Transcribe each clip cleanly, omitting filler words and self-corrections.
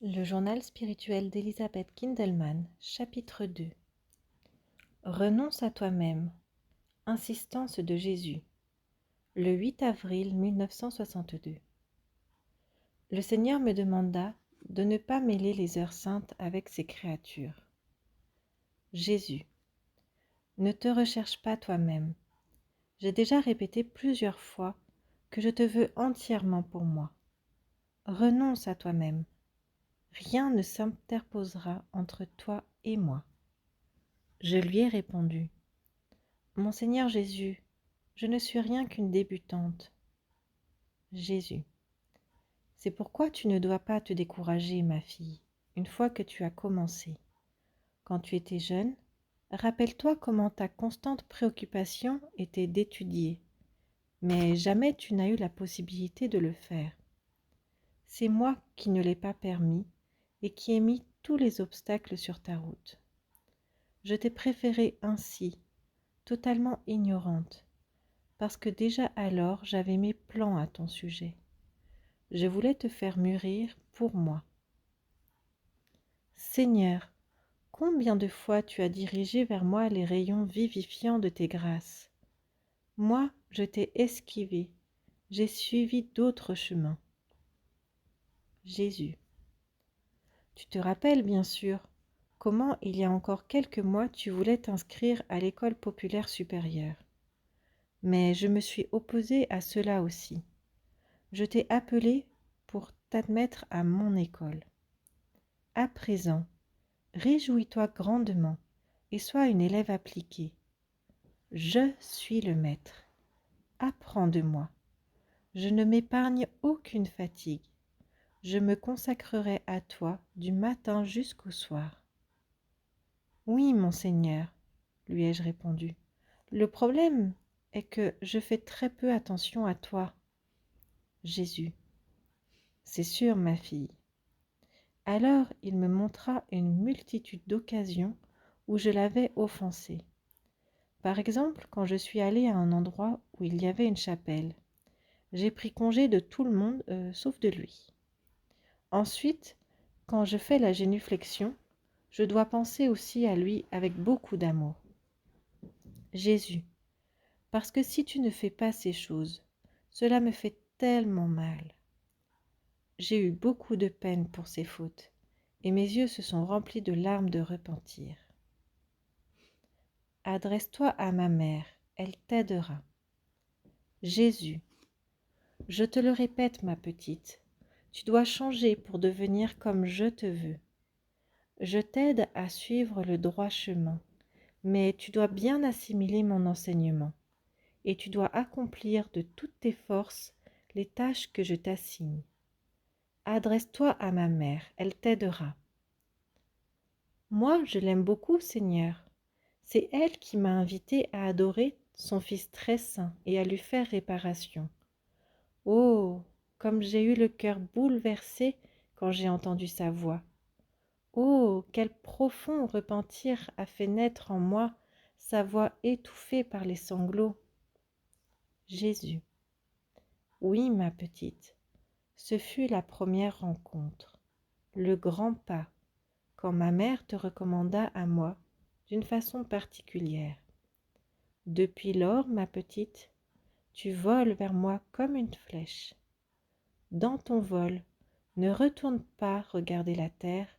Le journal spirituel d'Elizabeth Kindelman, chapitre 2. Renonce à toi-même. Insistance de Jésus. Le 8 avril 1962. Le Seigneur me demanda de ne pas mêler les heures saintes avec ses créatures. Jésus. Ne te recherche pas toi-même. J'ai déjà répété plusieurs fois que je te veux entièrement pour moi. Renonce à toi-même. Rien ne s'interposera entre toi et moi. Je lui ai répondu. Mon Seigneur Jésus, je ne suis rien qu'une débutante. Jésus. C'est pourquoi tu ne dois pas te décourager, ma fille, une fois que tu as commencé. Quand tu étais jeune, rappelle-toi comment ta constante préoccupation était d'étudier, mais jamais tu n'as eu la possibilité de le faire. C'est moi qui ne l'ai pas permis et qui ai mis tous les obstacles sur ta route. Je t'ai préférée ainsi, totalement ignorante, parce que déjà alors j'avais mes plans à ton sujet. Je voulais te faire mûrir pour moi. Seigneur, combien de fois tu as dirigé vers moi les rayons vivifiants de tes grâces. Moi, je t'ai esquivé, j'ai suivi d'autres chemins. Jésus. Tu te rappelles bien sûr comment il y a encore quelques mois tu voulais t'inscrire à l'école populaire supérieure. Mais je me suis opposée à cela aussi. Je t'ai appelé pour t'admettre à mon école. À présent, réjouis-toi grandement et sois une élève appliquée. Je suis le maître. Apprends de moi. Je ne m'épargne aucune fatigue. Je me consacrerai à toi du matin jusqu'au soir. Oui, mon Seigneur, lui ai-je répondu. Le problème est que je fais très peu attention à toi. Jésus. C'est sûr, ma fille. Alors il me montra une multitude d'occasions où je l'avais offensé. Par exemple, quand je suis allée à un endroit où il y avait une chapelle, j'ai pris congé de tout le monde sauf de lui. Ensuite, quand je fais la génuflexion, je dois penser aussi à lui avec beaucoup d'amour. Jésus, parce que si tu ne fais pas ces choses, cela me fait tellement mal. J'ai eu beaucoup de peine pour ces fautes, et mes yeux se sont remplis de larmes de repentir. Adresse-toi à ma mère, elle t'aidera. Jésus, je te le répète, ma petite, tu dois changer pour devenir comme je te veux. Je t'aide à suivre le droit chemin, mais tu dois bien assimiler mon enseignement, et tu dois accomplir de toutes tes forces les tâches que je t'assigne. Adresse-toi à ma mère, elle t'aidera. Moi, je l'aime beaucoup, Seigneur. C'est elle qui m'a invité à adorer son Fils très saint et à lui faire réparation. Oh, comme j'ai eu le cœur bouleversé quand j'ai entendu sa voix. Oh, quel profond repentir a fait naître en moi sa voix étouffée par les sanglots. Jésus. Oui, ma petite, ce fut la première rencontre, le grand pas, quand ma mère te recommanda à moi d'une façon particulière. Depuis lors, ma petite, tu voles vers moi comme une flèche. Dans ton vol, ne retourne pas regarder la terre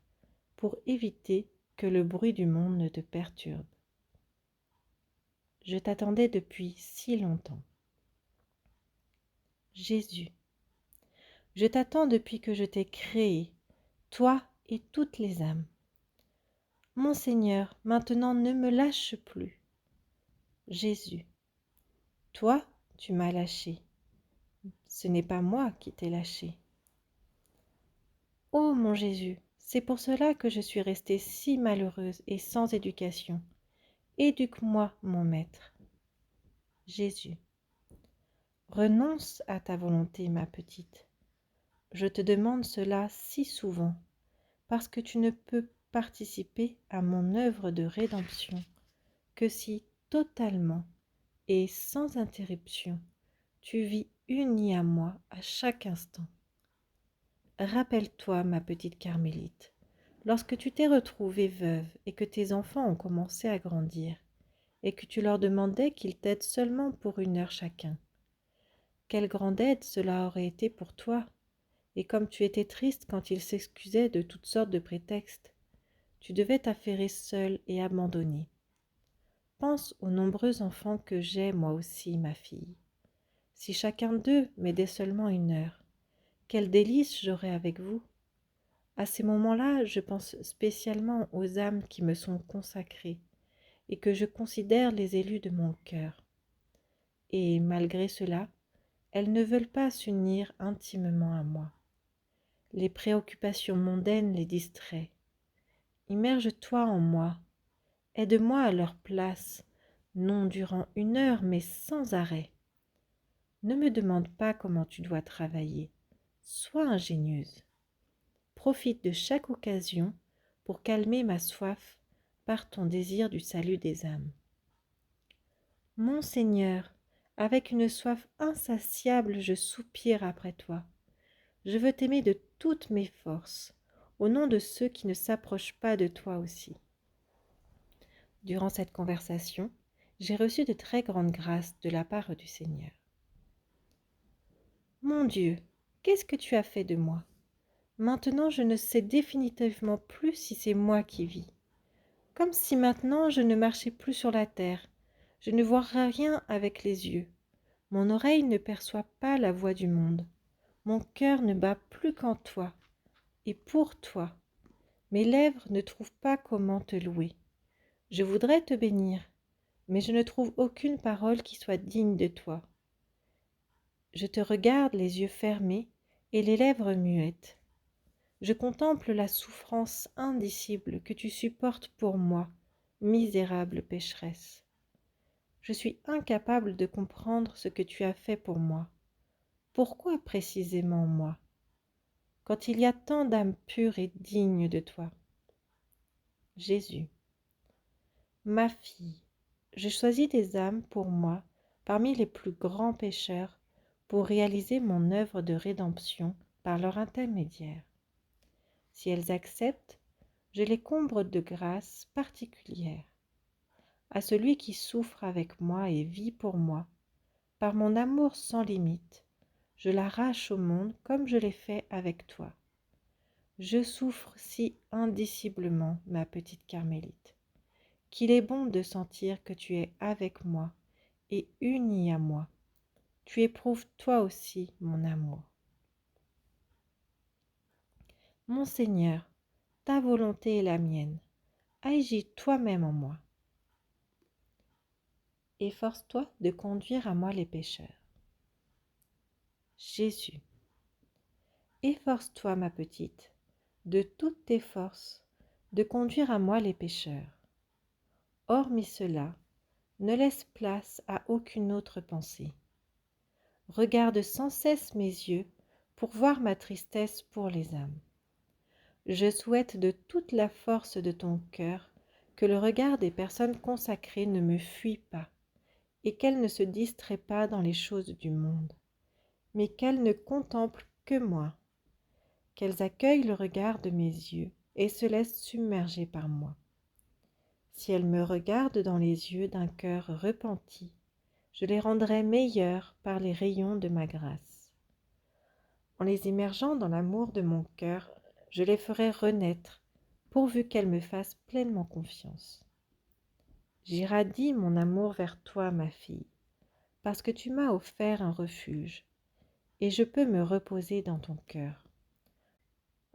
pour éviter que le bruit du monde ne te perturbe. Je t'attendais depuis si longtemps. Jésus, je t'attends depuis que je t'ai créé, toi et toutes les âmes. Mon Seigneur, maintenant ne me lâche plus. Jésus, toi, tu m'as lâché. Ce n'est pas moi qui t'ai lâché. Ô mon Jésus, c'est pour cela que je suis restée si malheureuse et sans éducation. Éduque-moi, mon Maître. Jésus, renonce à ta volonté, ma petite. Je te demande cela si souvent, parce que tu ne peux participer à mon œuvre de rédemption que si totalement et sans interruption tu vis uni à moi à chaque instant. Rappelle-toi, ma petite Carmélite, lorsque tu t'es retrouvée veuve et que tes enfants ont commencé à grandir, et que tu leur demandais qu'ils t'aident seulement pour 1 heure chacun. Quelle grande aide cela aurait été pour toi, et comme tu étais triste quand ils s'excusaient de toutes sortes de prétextes, tu devais t'affairer seule et abandonnée. Pense aux nombreux enfants que j'ai moi aussi, ma fille. Si chacun d'eux m'aidait seulement 1 heure, quel délice j'aurais avec vous. À ces moments-là, je pense spécialement aux âmes qui me sont consacrées et que je considère les élus de mon cœur. Et malgré cela, elles ne veulent pas s'unir intimement à moi. Les préoccupations mondaines les distraient. Immerge-toi en moi, aide-moi à leur place, non durant 1 heure, mais sans arrêt. Ne me demande pas comment tu dois travailler. Sois ingénieuse. Profite de chaque occasion pour calmer ma soif par ton désir du salut des âmes. Mon Seigneur, avec une soif insatiable, je soupire après toi. Je veux t'aimer de toutes mes forces, au nom de ceux qui ne s'approchent pas de toi aussi. Durant cette conversation, j'ai reçu de très grandes grâces de la part du Seigneur. Mon Dieu, qu'est-ce que tu as fait de moi? Maintenant, je ne sais définitivement plus si c'est moi qui vis. Comme si maintenant je ne marchais plus sur la terre. Je ne vois rien avec les yeux. Mon oreille ne perçoit pas la voix du monde. Mon cœur ne bat plus qu'en toi. Et pour toi, mes lèvres ne trouvent pas comment te louer. Je voudrais te bénir, mais je ne trouve aucune parole qui soit digne de toi. Je te regarde les yeux fermés et les lèvres muettes. Je contemple la souffrance indicible que tu supportes pour moi, misérable pécheresse. Je suis incapable de comprendre ce que tu as fait pour moi. Pourquoi précisément moi, quand il y a tant d'âmes pures et dignes de toi? Jésus, ma fille, je choisis des âmes pour moi parmi les plus grands pécheurs pour réaliser mon œuvre de rédemption par leur intermédiaire. Si elles acceptent, je les comble de grâces particulières. À celui qui souffre avec moi et vit pour moi, par mon amour sans limite, je l'arrache au monde comme je l'ai fait avec toi. Je souffre si indiciblement, ma petite Carmélite, qu'il est bon de sentir que tu es avec moi et unie à moi. Tu éprouves toi aussi mon amour. Mon Seigneur, ta volonté est la mienne. Agis toi-même en moi. Efforce-toi de conduire à moi les pécheurs. Jésus, efforce-toi, ma petite, de toutes tes forces, de conduire à moi les pécheurs. Hormis cela, ne laisse place à aucune autre pensée. Regarde sans cesse mes yeux pour voir ma tristesse pour les âmes. Je souhaite de toute la force de ton cœur que le regard des personnes consacrées ne me fuit pas et qu'elles ne se distraient pas dans les choses du monde, mais qu'elles ne contemplent que moi, qu'elles accueillent le regard de mes yeux et se laissent submerger par moi. Si elles me regardent dans les yeux d'un cœur repenti, je les rendrai meilleures par les rayons de ma grâce. En les immergeant dans l'amour de mon cœur, je les ferai renaître, pourvu qu'elles me fassent pleinement confiance. J'irradie mon amour vers toi, ma fille, parce que tu m'as offert un refuge, et je peux me reposer dans ton cœur.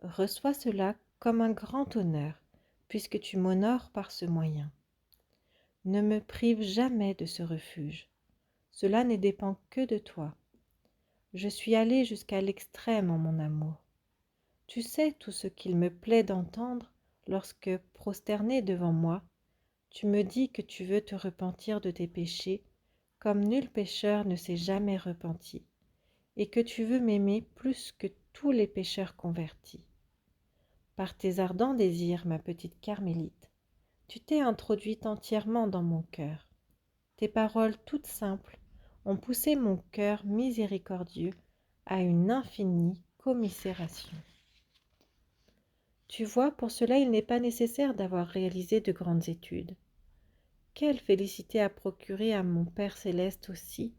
Reçois cela comme un grand honneur, puisque tu m'honores par ce moyen. Ne me prive jamais de ce refuge. Cela ne dépend que de toi. Je suis allée jusqu'à l'extrême en mon amour. Tu sais tout ce qu'il me plaît d'entendre lorsque, prosterné devant moi, tu me dis que tu veux te repentir de tes péchés comme nul pécheur ne s'est jamais repenti, et que tu veux m'aimer plus que tous les pécheurs convertis. Par tes ardents désirs, ma petite Carmélite, tu t'es introduite entièrement dans mon cœur. Tes paroles toutes simples ont poussé mon cœur miséricordieux à une infinie commisération. Tu vois, pour cela, il n'est pas nécessaire d'avoir réalisé de grandes études. Quelle félicité a procuré à mon Père céleste aussi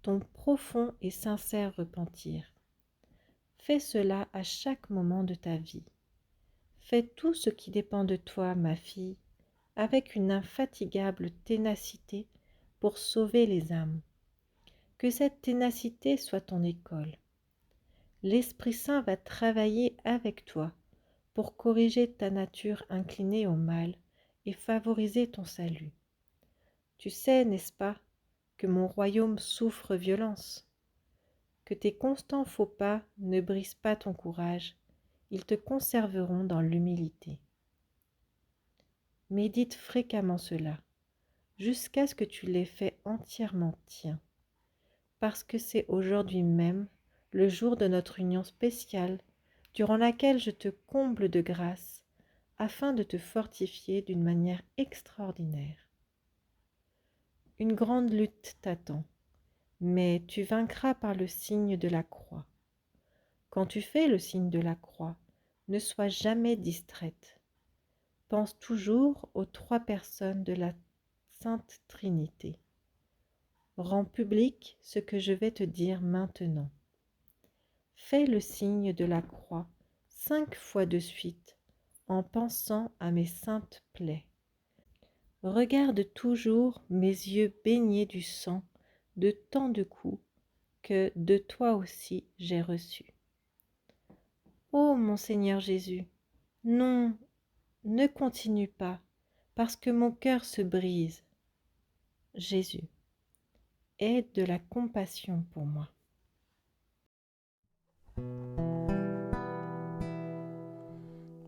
ton profond et sincère repentir. Fais cela à chaque moment de ta vie. Fais tout ce qui dépend de toi, ma fille, avec une infatigable ténacité pour sauver les âmes. Que cette ténacité soit ton école. L'Esprit Saint va travailler avec toi pour corriger ta nature inclinée au mal et favoriser ton salut. Tu sais, n'est-ce pas, que mon royaume souffre violence, que tes constants faux pas ne brisent pas ton courage, ils te conserveront dans l'humilité. Médite fréquemment cela, jusqu'à ce que tu l'aies fait entièrement tien, parce que c'est aujourd'hui même le jour de notre union spéciale, durant laquelle je te comble de grâce, afin de te fortifier d'une manière extraordinaire. Une grande lutte t'attend, mais tu vaincras par le signe de la croix. Quand tu fais le signe de la croix, ne sois jamais distraite. Pense toujours aux 3 personnes de la Sainte Trinité. Rends public ce que je vais te dire maintenant. Fais le signe de la croix 5 fois de suite en pensant à mes saintes plaies. Regarde toujours mes yeux baignés du sang de tant de coups que de toi aussi j'ai reçus. Ô mon Seigneur Jésus, non, ne continue pas, parce que mon cœur se brise. Jésus, aie de la compassion pour moi.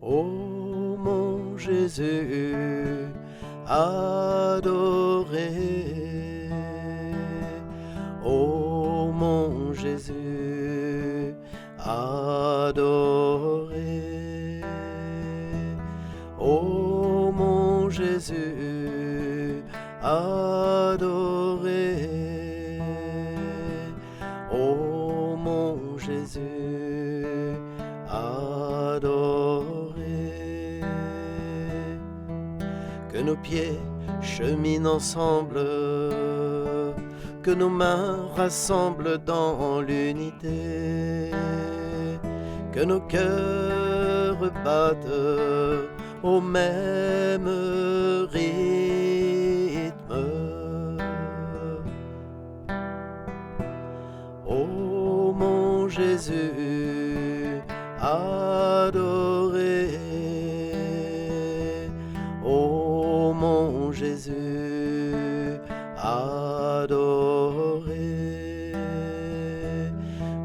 Ô mon Jésus adoré, ô mon Jésus adoré, ô mon Jésus adoré, ô mon Jésus adoré. Que nos pieds cheminent ensemble, que nos mains rassemblent dans l'unité, que nos cœurs battent au même rythme. Ô mon Jésus adoré, ô mon Jésus adoré,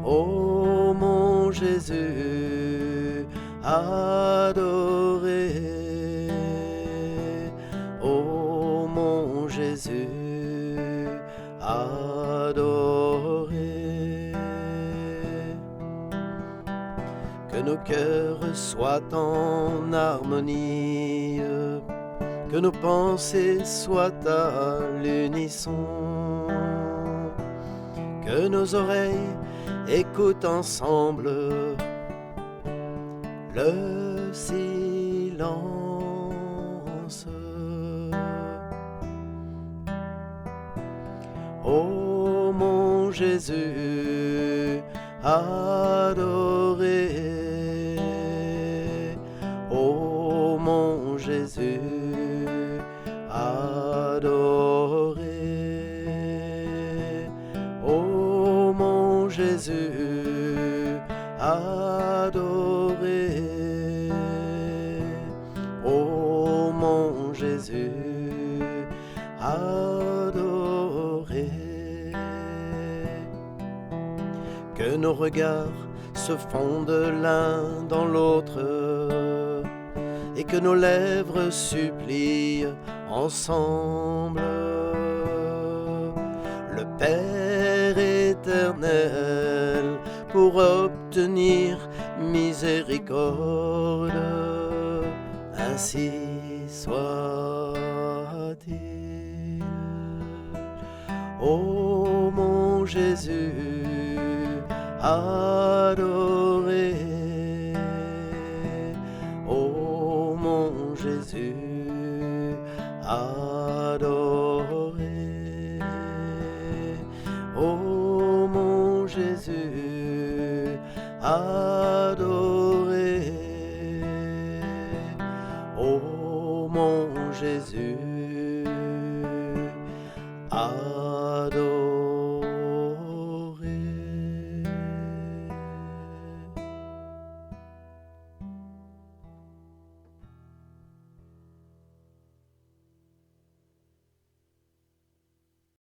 ô mon Jésus adoré, ô mon Jésus adoré. Que nos cœurs soient en harmonie, que nos pensées soient à l'unisson, que nos oreilles écoutent ensemble le silence. Ô mon Jésus adoré, ô mon Jésus adoré, ô mon Jésus adoré, ô mon Jésus adoré. Que nos regards se fondent l'un dans l'autre et que nos lèvres supplient ensemble le Père éternel pour obtenir miséricorde. Ainsi soit-il. Ô mon Jésus adoré, ô Jésus, adoré. Oh mon Jésus, adoré. Oh mon Jésus, adoré.